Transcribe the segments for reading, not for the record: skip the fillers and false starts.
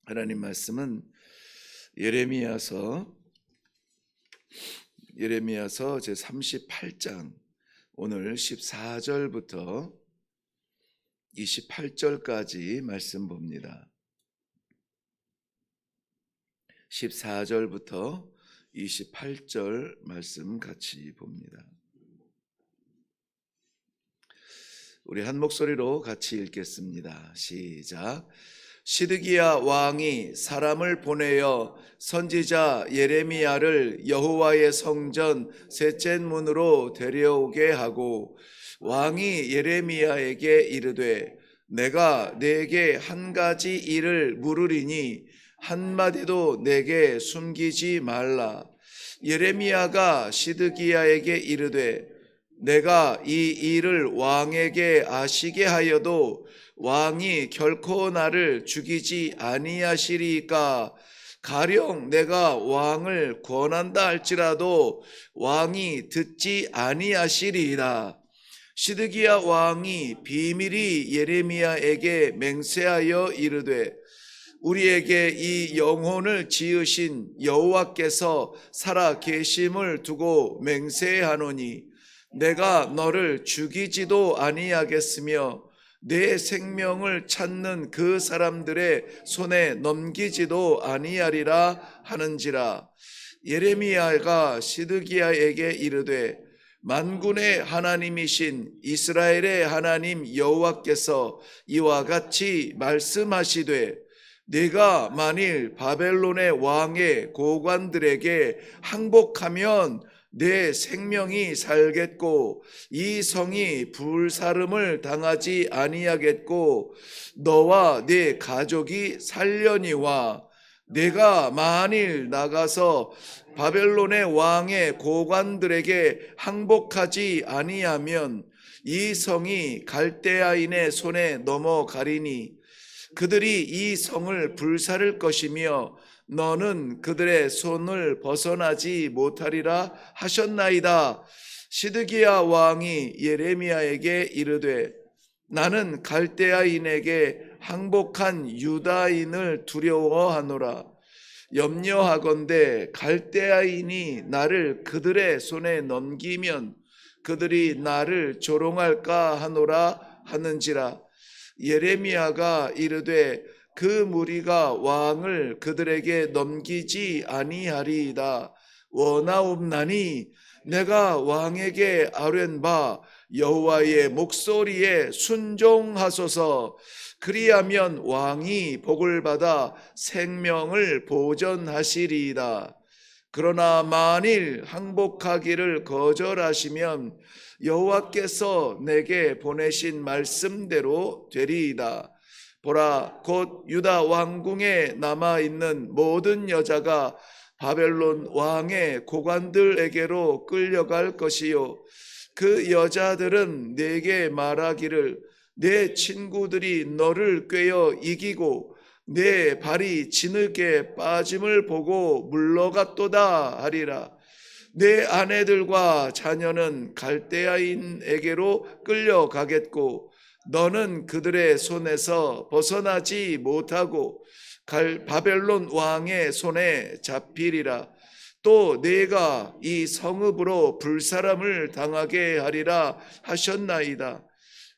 하나님 말씀은 예레미야서 제 38장 오늘 14절부터 28절까지 말씀 봅니다. 14절부터 28절 말씀 같이 봅니다. 우리 한 목소리로 같이 읽겠습니다. 시작. 시드기야 왕이 사람을 보내어 선지자 예레미야를 여호와의 성전 셋째 문으로 데려오게 하고 왕이 예레미야에게 이르되 내가 네게 한 가지 일을 물으리니 한마디도 내게 숨기지 말라. 예레미야가 시드기야에게 이르되 내가 이 일을 왕에게 아시게 하여도 왕이 결코 나를 죽이지 아니하시리까. 가령 내가 왕을 권한다 할지라도 왕이 듣지 아니하시리이다. 시드기야 왕이 비밀이 예레미야에게 맹세하여 이르되 우리에게 이 영혼을 지으신 여호와께서 살아 계심을 두고 맹세하노니 내가 너를 죽이지도 아니하겠으며 내 생명을 찾는 그 사람들의 손에 넘기지도 아니하리라 하는지라. 예레미야가 시드기야에게 이르되 만군의 하나님이신 이스라엘의 하나님 여호와께서 이와 같이 말씀하시되 네가 만일 바벨론의 왕의 고관들에게 항복하면 내 생명이 살겠고 이 성이 불사름을 당하지 아니하겠고 너와 네 가족이 살려니와 내가 만일 나가서 바벨론의 왕의 고관들에게 항복하지 아니하면 이 성이 갈대아인의 손에 넘어가리니 그들이 이 성을 불사를 것이며 너는 그들의 손을 벗어나지 못하리라 하셨나이다. 시드기야 왕이 예레미야에게 이르되 나는 갈대아인에게 항복한 유다인을 두려워하노라. 염려하건대 갈대아인이 나를 그들의 손에 넘기면 그들이 나를 조롱할까 하노라 하는지라. 예레미야가 이르되 그 무리가 왕을 그들에게 넘기지 아니하리이다. 원하옵나니 내가 왕에게 아뢰는 바 여호와의 목소리에 순종하소서. 그리하면 왕이 복을 받아 생명을 보전하시리이다. 그러나 만일 항복하기를 거절하시면 여호와께서 내게 보내신 말씀대로 되리이다. 보라, 곧 유다 왕궁에 남아있는 모든 여자가 바벨론 왕의 고관들에게로 끌려갈 것이요 그 여자들은 내게 말하기를 내 친구들이 너를 꿰어 이기고 내 발이 진흙에 빠짐을 보고 물러갔도다 하리라. 내 아내들과 자녀는 갈대아인에게로 끌려가겠고 너는 그들의 손에서 벗어나지 못하고 바벨론 왕의 손에 잡히리라. 또 내가 이 성읍으로 불사람을 당하게 하리라 하셨나이다.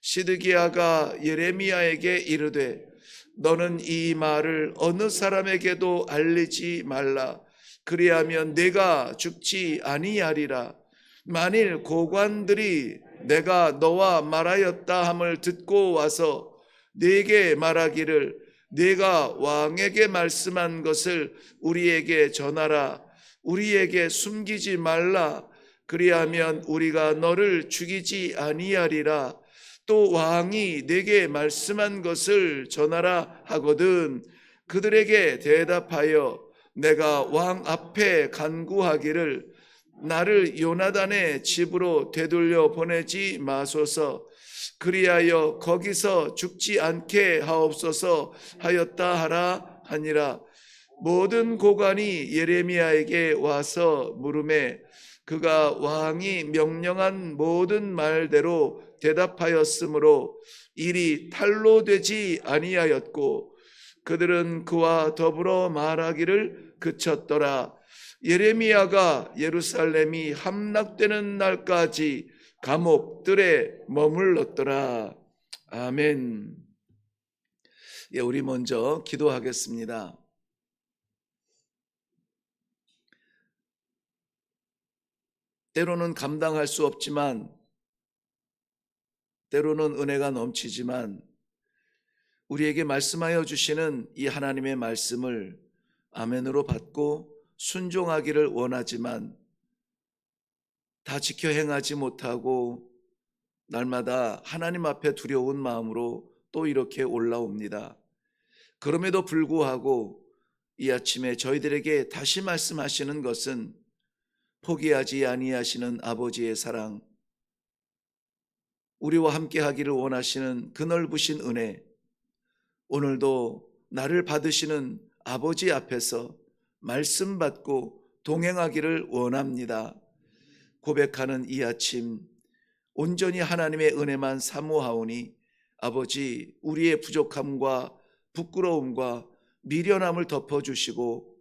시드기야가 예레미야에게 이르되 너는 이 말을 어느 사람에게도 알리지 말라. 그리하면 내가 죽지 아니하리라. 만일 고관들이 내가 너와 말하였다 함을 듣고 와서 네게 말하기를 네가 왕에게 말씀한 것을 우리에게 전하라. 우리에게 숨기지 말라. 그리하면 우리가 너를 죽이지 아니하리라. 또 왕이 내게 말씀한 것을 전하라 하거든 그들에게 대답하여 내가 왕 앞에 간구하기를 나를 요나단의 집으로 되돌려 보내지 마소서. 그리하여 거기서 죽지 않게 하옵소서 하였다 하라 하니라. 모든 고관이 예레미야에게 와서 물으매 그가 왕이 명령한 모든 말대로 대답하였으므로 일이 탈로 되지 아니하였고 그들은 그와 더불어 말하기를 그쳤더라. 예레미야가 예루살렘이 함락되는 날까지 감옥들에 머물렀더라. 아멘. 예, 우리 먼저 기도하겠습니다. 때로는 감당할 수 없지만, 때로는 은혜가 넘치지만, 우리에게 말씀하여 주시는 이 하나님의 말씀을 아멘으로 받고 순종하기를 원하지만 다 지켜 행하지 못하고 날마다 하나님 앞에 두려운 마음으로 또 이렇게 올라옵니다. 그럼에도 불구하고 이 아침에 저희들에게 다시 말씀하시는 것은 포기하지 아니하시는 아버지의 사랑, 우리와 함께 하기를 원하시는 그 넓으신 은혜, 오늘도 나를 받으시는 아버지 앞에서 말씀 받고 동행하기를 원합니다. 고백하는 이 아침 온전히 하나님의 은혜만 사모하오니 아버지, 우리의 부족함과 부끄러움과 미련함을 덮어주시고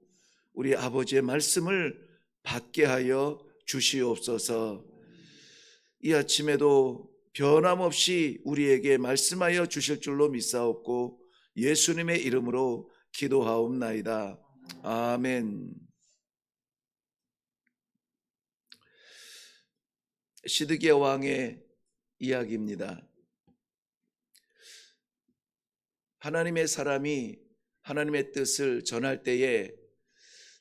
우리 아버지의 말씀을 받게 하여 주시옵소서. 이 아침에도 변함없이 우리에게 말씀하여 주실 줄로 믿사옵고 예수님의 이름으로 기도하옵나이다. 아멘. 시드기야 왕의 이야기입니다. 하나님의 사람이 하나님의 뜻을 전할 때에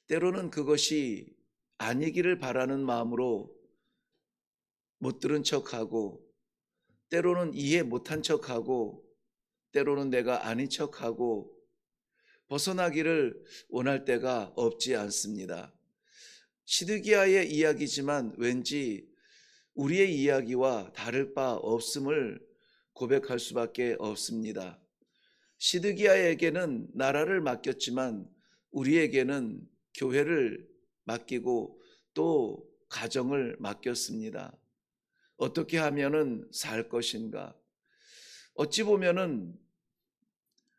때로는 그것이 아니기를 바라는 마음으로 못 들은 척하고, 때로는 이해 못한 척하고, 때로는 내가 아닌 척하고 벗어나기를 원할 때가 없지 않습니다. 시드기야의 이야기지만 왠지 우리의 이야기와 다를 바 없음을 고백할 수밖에 없습니다. 시드기야에게는 나라를 맡겼지만 우리에게는 교회를 맡기고 또 가정을 맡겼습니다. 어떻게 하면은 살 것인가? 어찌 보면은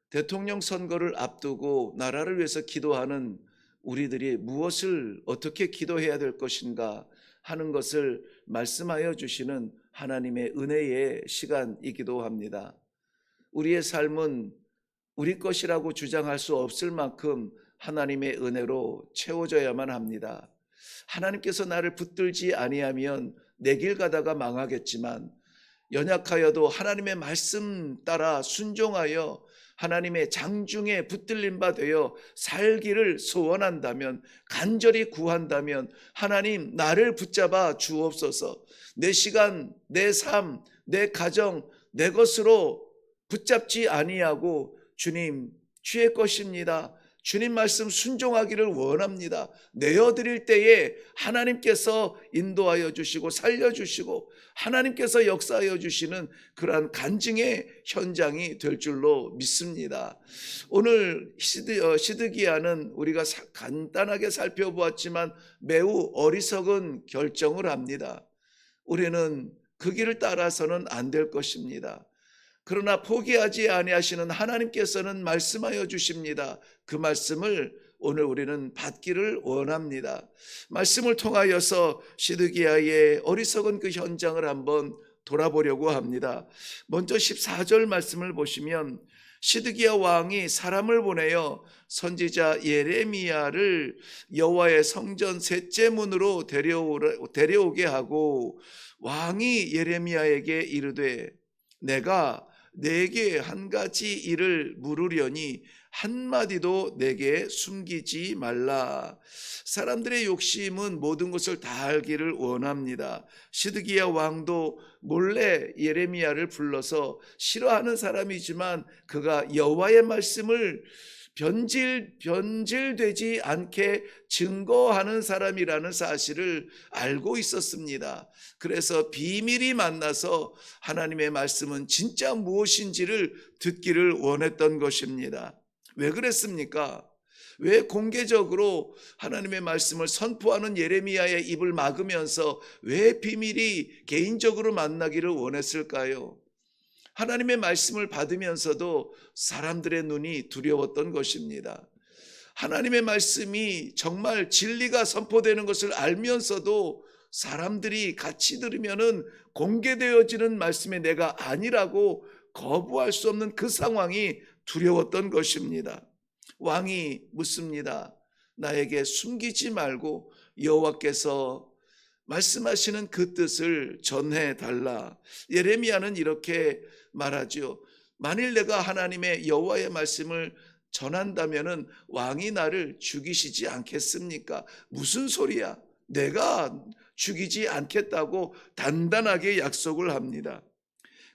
대통령 선거를 앞두고 나라를 위해서 기도하는 우리들이 무엇을 어떻게 기도해야 될 것인가 하는 것을 말씀하여 주시는 하나님의 은혜의 시간이기도 합니다. 우리의 삶은 우리 것이라고 주장할 수 없을 만큼 하나님의 은혜로 채워져야만 합니다. 하나님께서 나를 붙들지 아니하면 내 길 가다가 망하겠지만, 연약하여도 하나님의 말씀 따라 순종하여 하나님의 장중에 붙들린 바 되어 살기를 소원한다면, 간절히 구한다면 하나님 나를 붙잡아 주옵소서. 내 시간, 내 삶, 내 가정, 내 것으로 붙잡지 아니하고 주님 주의 것입니다. 주님 말씀 순종하기를 원합니다. 내어드릴 때에 하나님께서 인도하여 주시고 살려주시고 하나님께서 역사하여 주시는 그러한 간증의 현장이 될 줄로 믿습니다. 오늘 시드기야는 우리가 간단하게 살펴보았지만 매우 어리석은 결정을 합니다. 우리는 그 길을 따라서는 안 될 것입니다. 그러나 포기하지 아니하시는 하나님께서는 말씀하여 주십니다. 그 말씀을 오늘 우리는 받기를 원합니다. 말씀을 통하여서 시드기야의 어리석은 그 현장을 한번 돌아보려고 합니다. 먼저 14절 말씀을 보시면 시드기야 왕이 사람을 보내어 선지자 예레미야를 여호와의 성전 셋째 문으로 데려오게 하고 왕이 예레미야에게 이르되 내가 내게 한 가지 일을 물으려니 한마디도 내게 숨기지 말라. 사람들의 욕심은 모든 것을 다 알기를 원합니다. 시드기야 왕도 몰래 예레미야를 불러서 싫어하는 사람이지만 그가 여호와의 말씀을 변질되지 않게 증거하는 사람이라는 사실을 알고 있었습니다. 그래서 비밀이 만나서 하나님의 말씀은 진짜 무엇인지를 듣기를 원했던 것입니다. 왜 그랬습니까? 왜 공개적으로 하나님의 말씀을 선포하는 예레미야의 입을 막으면서 왜 비밀이 개인적으로 만나기를 원했을까요? 하나님의 말씀을 받으면서도 사람들의 눈이 두려웠던 것입니다. 하나님의 말씀이 정말 진리가 선포되는 것을 알면서도 사람들이 같이 들으면은 공개되어지는 말씀의 내가 아니라고 거부할 수 없는 그 상황이 두려웠던 것입니다. 왕이 묻습니다. 나에게 숨기지 말고 여호와께서 말씀하시는 그 뜻을 전해 달라. 예레미야는 이렇게 말하죠. 만일 내가 하나님의 여호와의 말씀을 전한다면은 왕이 나를 죽이시지 않겠습니까? 무슨 소리야? 내가 죽이지 않겠다고 단단하게 약속을 합니다.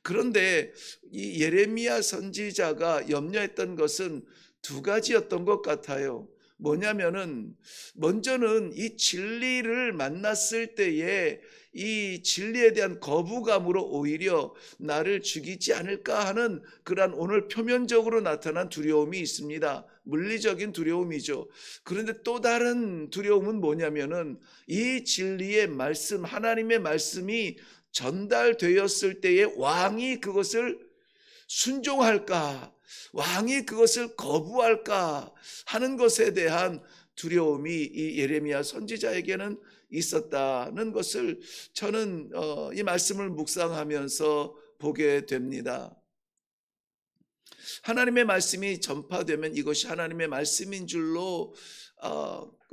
그런데 이 예레미야 선지자가 염려했던 것은 두 가지였던 것 같아요. 뭐냐면은 먼저는 이 진리를 만났을 때에 이 진리에 대한 거부감으로 오히려 나를 죽이지 않을까 하는 그러한 오늘 표면적으로 나타난 두려움이 있습니다. 물리적인 두려움이죠. 그런데 또 다른 두려움은 뭐냐면은 이 진리의 말씀, 하나님의 말씀이 전달되었을 때에 왕이 그것을 순종할까, 왕이 그것을 거부할까 하는 것에 대한 두려움이 이 예레미야 선지자에게는 있었다는 것을 저는 이 말씀을 묵상하면서 보게 됩니다. 하나님의 말씀이 전파되면 이것이 하나님의 말씀인 줄로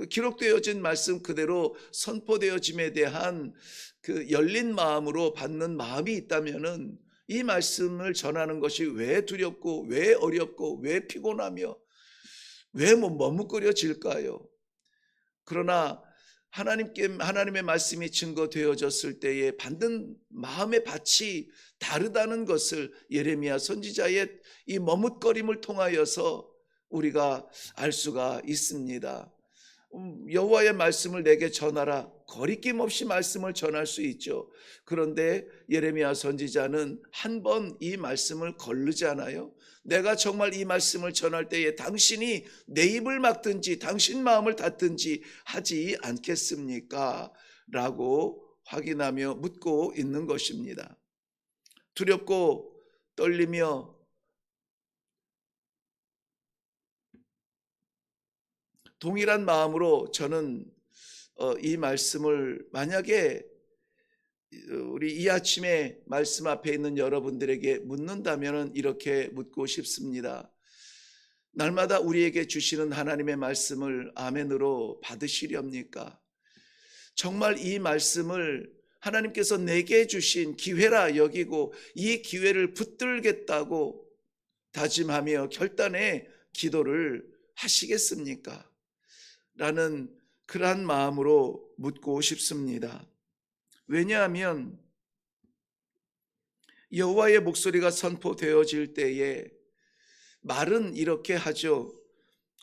기록되어진 말씀 그대로 선포되어짐에 대한 그 열린 마음으로 받는 마음이 있다면은 이 말씀을 전하는 것이 왜 두렵고 왜 어렵고 왜 피곤하며 왜 머뭇거려질까요? 그러나 하나님의 말씀이 증거되어졌을 때에 받는 마음의 밭이 다르다는 것을 예레미야 선지자의 이 머뭇거림을 통하여서 우리가 알 수가 있습니다. 여호와의 말씀을 내게 전하라. 거리낌 없이 말씀을 전할 수 있죠. 그런데 예레미야 선지자는 한 번 이 말씀을 거르지 않아요. 내가 정말 이 말씀을 전할 때에 당신이 내 입을 막든지 당신 마음을 닫든지 하지 않겠습니까? 라고 확인하며 묻고 있는 것입니다. 두렵고 떨리며 동일한 마음으로 저는 이 말씀을 만약에 우리 이 아침에 말씀 앞에 있는 여러분들에게 묻는다면 이렇게 묻고 싶습니다. 날마다 우리에게 주시는 하나님의 말씀을 아멘으로 받으시렵니까? 정말 이 말씀을 하나님께서 내게 주신 기회라 여기고 이 기회를 붙들겠다고 다짐하며 결단의 기도를 하시겠습니까? 라는 그러한 마음으로 묻고 싶습니다. 왜냐하면 여호와의 목소리가 선포되어질 때에 말은 이렇게 하죠.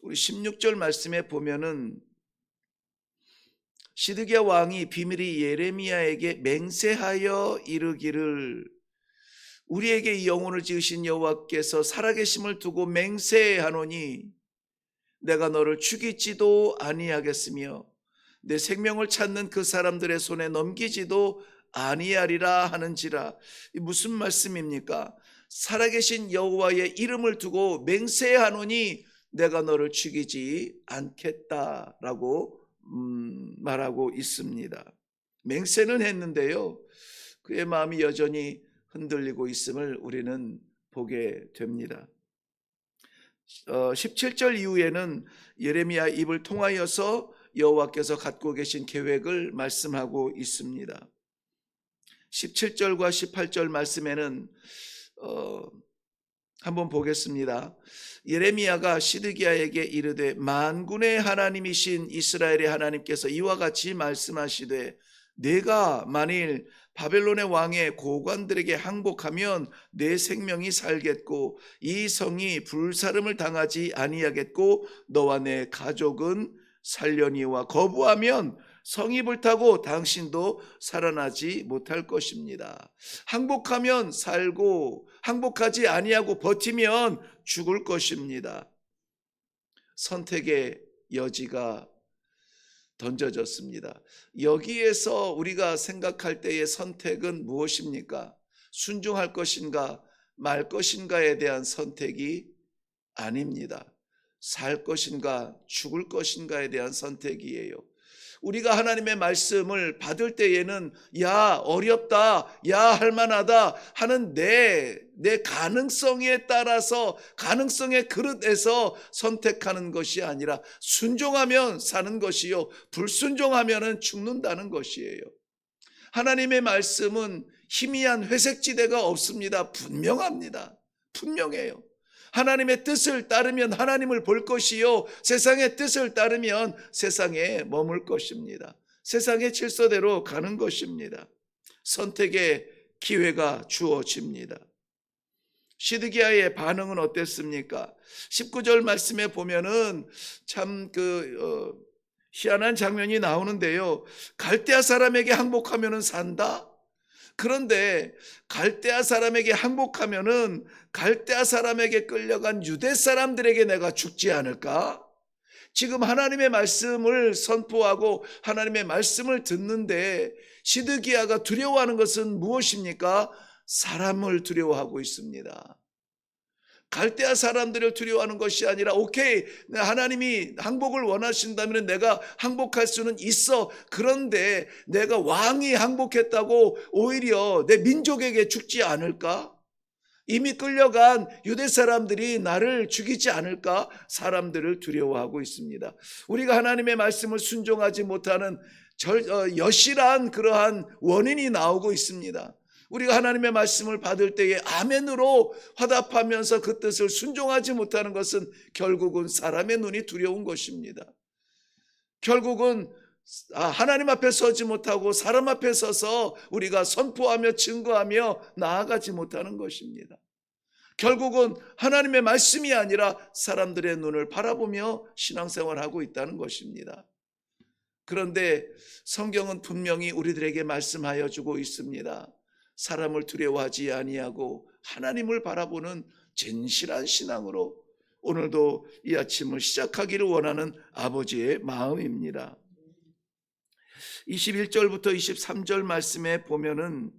우리 16절 말씀에 보면은 시드기야 왕이 비밀이 예레미야에게 맹세하여 이르기를 우리에게 이 영혼을 지으신 여호와께서 살아계심을 두고 맹세하노니 내가 너를 죽이지도 아니하겠으며 내 생명을 찾는 그 사람들의 손에 넘기지도 아니하리라 하는지라. 무슨 말씀입니까? 살아계신 여호와의 이름을 두고 맹세하노니 내가 너를 죽이지 않겠다라고 말하고 있습니다. 맹세는 했는데요, 그의 마음이 여전히 흔들리고 있음을 우리는 보게 됩니다. 17절 이후에는 예레미야 입을 통하여서 여호와께서 갖고 계신 계획을 말씀하고 있습니다. 17절과 18절 말씀에는 한번 보겠습니다. 예레미야가 시드기야에게 이르되 만군의 하나님이신 이스라엘의 하나님께서 이와 같이 말씀하시되 내가 만일 바벨론의 왕의 고관들에게 항복하면 내 생명이 살겠고 이 성이 불사름을 당하지 아니하겠고 너와 내 가족은 살려니와 거부하면 성이 불타고 당신도 살아나지 못할 것입니다. 항복하면 살고 항복하지 아니하고 버티면 죽을 것입니다. 선택의 여지가 던져졌습니다. 여기에서 우리가 생각할 때의 선택은 무엇입니까? 순종할 것인가? 말 것인가에 대한 선택이 아닙니다. 살 것인가 죽을 것인가에 대한 선택이에요. 우리가 하나님의 말씀을 받을 때에는 야 어렵다, 야 할만하다 하는 내 가능성에 따라서 가능성의 그릇에서 선택하는 것이 아니라 순종하면 사는 것이요 불순종하면 죽는다는 것이에요. 하나님의 말씀은 희미한 회색지대가 없습니다. 분명합니다. 분명해요. 하나님의 뜻을 따르면 하나님을 볼 것이요 세상의 뜻을 따르면 세상에 머물 것입니다. 세상의 질서대로 가는 것입니다. 선택의 기회가 주어집니다. 시드기야의 반응은 어땠습니까? 19절 말씀에 보면은 참 희한한 장면이 나오는데요. 갈대아 사람에게 항복하면은 산다. 그런데 갈대아 사람에게 항복하면은 갈대아 사람에게 끌려간 유대 사람들에게 내가 죽지 않을까? 지금 하나님의 말씀을 선포하고 하나님의 말씀을 듣는데 시드기야가 두려워하는 것은 무엇입니까? 사람을 두려워하고 있습니다. 갈대아 사람들을 두려워하는 것이 아니라 오케이 하나님이 항복을 원하신다면 내가 항복할 수는 있어. 그런데 내가 왕이 항복했다고 오히려 내 민족에게 죽지 않을까? 이미 끌려간 유대 사람들이 나를 죽이지 않을까? 사람들을 두려워하고 있습니다. 우리가 하나님의 말씀을 순종하지 못하는 여실한 그러한 원인이 나오고 있습니다. 우리가 하나님의 말씀을 받을 때에 아멘으로 화답하면서 그 뜻을 순종하지 못하는 것은 결국은 사람의 눈이 두려운 것입니다. 결국은 하나님 앞에 서지 못하고 사람 앞에 서서 우리가 선포하며 증거하며 나아가지 못하는 것입니다. 결국은 하나님의 말씀이 아니라 사람들의 눈을 바라보며 신앙생활하고 있다는 것입니다. 그런데 성경은 분명히 우리들에게 말씀하여 주고 있습니다. 사람을 두려워하지 아니하고 하나님을 바라보는 진실한 신앙으로 오늘도 이 아침을 시작하기를 원하는 아버지의 마음입니다. 21절부터 23절 말씀에 보면은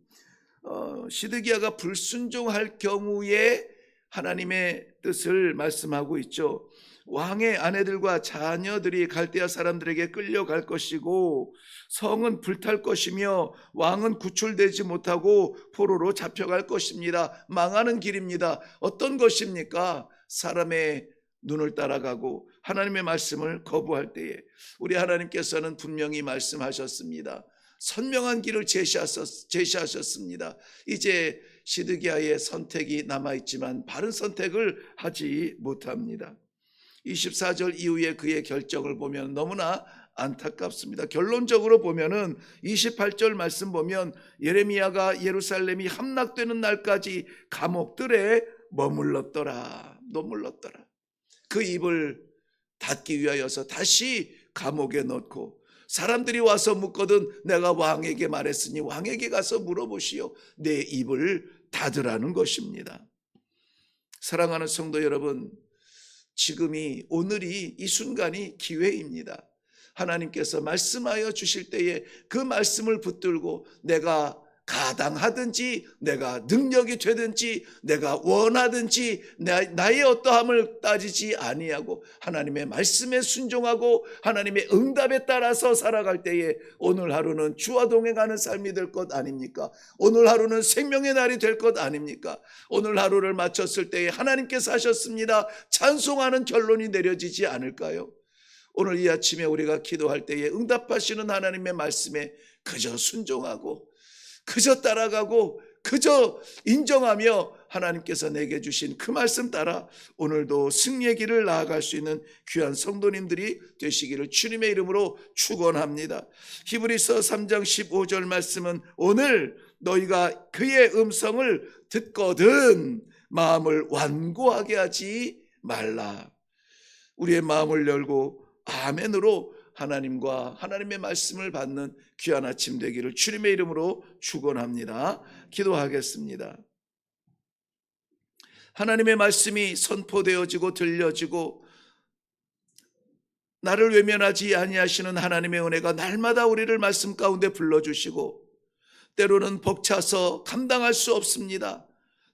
시드기야가 불순종할 경우에 하나님의 뜻을 말씀하고 있죠. 왕의 아내들과 자녀들이 갈대아 사람들에게 끌려갈 것이고 성은 불탈 것이며 왕은 구출되지 못하고 포로로 잡혀갈 것입니다. 망하는 길입니다. 어떤 것입니까? 사람의 눈을 따라가고 하나님의 말씀을 거부할 때에 우리 하나님께서는 분명히 말씀하셨습니다. 선명한 길을 제시하셨습니다. 이제 시드기야의 선택이 남아있지만 바른 선택을 하지 못합니다. 24절 이후에 그의 결정을 보면 너무나 안타깝습니다. 결론적으로 보면은 28절 말씀 보면 예레미야가 예루살렘이 함락되는 날까지 감옥들에 머물렀더라. 그 입을 닫기 위하여서 다시 감옥에 넣고 사람들이 와서 묻거든 내가 왕에게 말했으니 왕에게 가서 물어보시오. 내 입을 닫으라는 것입니다. 사랑하는 성도 여러분, 지금이 오늘이 이 순간이 기회입니다. 하나님께서 말씀하여 주실 때에 그 말씀을 붙들고 내가 가당하든지 내가 능력이 되든지 내가 원하든지 나의 어떠함을 따지지 아니하고 하나님의 말씀에 순종하고 하나님의 응답에 따라서 살아갈 때에 오늘 하루는 주와 동행하는 삶이 될 것 아닙니까? 오늘 하루는 생명의 날이 될 것 아닙니까? 오늘 하루를 마쳤을 때에 하나님께서 하셨습니다. 찬송하는 결론이 내려지지 않을까요? 오늘 이 아침에 우리가 기도할 때에 응답하시는 하나님의 말씀에 그저 순종하고 그저 따라가고 그저 인정하며 하나님께서 내게 주신 그 말씀 따라 오늘도 승리의 길을 나아갈 수 있는 귀한 성도님들이 되시기를 주님의 이름으로 축원합니다. 히브리서 3장 15절 말씀은 오늘 너희가 그의 음성을 듣거든 마음을 완고하게 하지 말라. 우리의 마음을 열고 아멘으로 하나님과 하나님의 말씀을 받는 귀한 아침 되기를 주님의 이름으로 축원합니다. 기도하겠습니다. 하나님의 말씀이 선포되어지고 들려지고 나를 외면하지 아니하시는 하나님의 은혜가 날마다 우리를 말씀 가운데 불러주시고 때로는 벅차서 감당할 수 없습니다.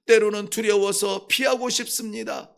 때로는 두려워서 피하고 싶습니다.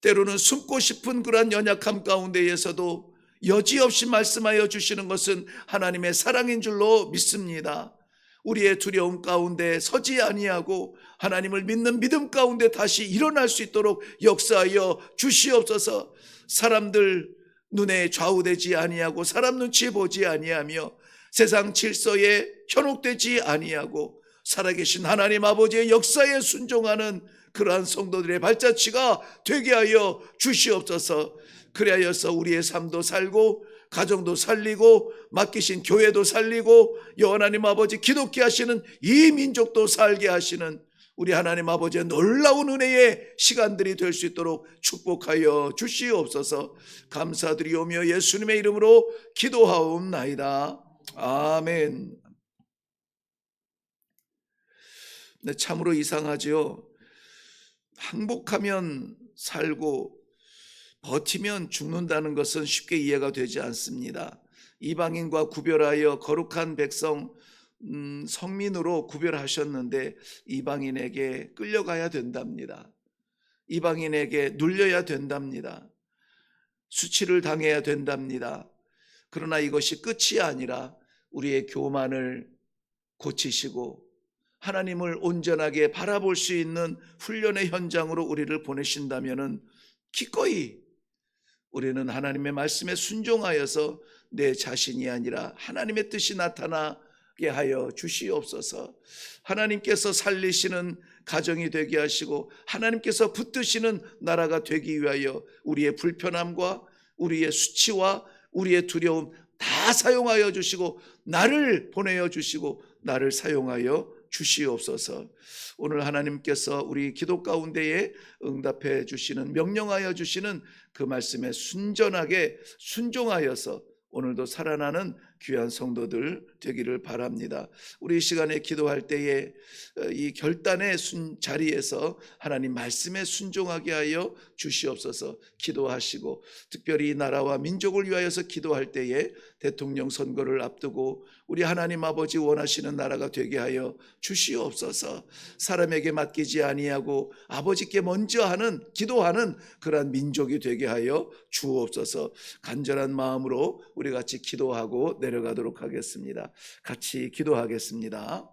때로는 숨고 싶은 그러한 연약함 가운데에서도 여지없이 말씀하여 주시는 것은 하나님의 사랑인 줄로 믿습니다. 우리의 두려움 가운데 서지 아니하고 하나님을 믿는 믿음 가운데 다시 일어날 수 있도록 역사하여 주시옵소서. 사람들 눈에 좌우되지 아니하고 사람 눈치 보지 아니하며 세상 질서에 현혹되지 아니하고 살아계신 하나님 아버지의 역사에 순종하는 그러한 성도들의 발자취가 되게 하여 주시옵소서. 그리하여서 우리의 삶도 살고 가정도 살리고 맡기신 교회도 살리고 하나님 아버지 기독케 하시는 이 민족도 살게 하시는 우리 하나님 아버지의 놀라운 은혜의 시간들이 될 수 있도록 축복하여 주시옵소서. 감사드리오며 예수님의 이름으로 기도하옵나이다. 아멘. 네, 참으로 이상하죠. 항복하면 살고 버티면 죽는다는 것은 쉽게 이해가 되지 않습니다. 이방인과 구별하여 거룩한 백성 성민으로 구별하셨는데 이방인에게 끌려가야 된답니다. 이방인에게 눌려야 된답니다. 수치를 당해야 된답니다. 그러나 이것이 끝이 아니라 우리의 교만을 고치시고 하나님을 온전하게 바라볼 수 있는 훈련의 현장으로 우리를 보내신다면 기꺼이 우리는 하나님의 말씀에 순종하여서 내 자신이 아니라 하나님의 뜻이 나타나게 하여 주시옵소서. 하나님께서 살리시는 가정이 되게 하시고 하나님께서 붙드시는 나라가 되기 위하여 우리의 불편함과 우리의 수치와 우리의 두려움 다 사용하여 주시고 나를 보내어 주시고 나를 사용하여 주시옵소서. 오늘 하나님께서 우리 기도 가운데에 응답해 주시는 명령하여 주시는 그 말씀에 순전하게 순종하여서 오늘도 살아나는 귀한 성도들 되기를 바랍니다. 우리 이 시간에 기도할 때에 이 결단의 자리에서 하나님 말씀에 순종하게 하여 주시옵소서. 기도하시고 특별히 나라와 민족을 위하여서 기도할 때에 대통령 선거를 앞두고 우리 하나님 아버지 원하시는 나라가 되게 하여 주시옵소서. 사람에게 맡기지 아니하고 아버지께 먼저 하는 기도하는 그러한 민족이 되게 하여 주옵소서. 간절한 마음으로 우리 같이 기도하고 내려가도록 하겠습니다. 같이 기도하겠습니다.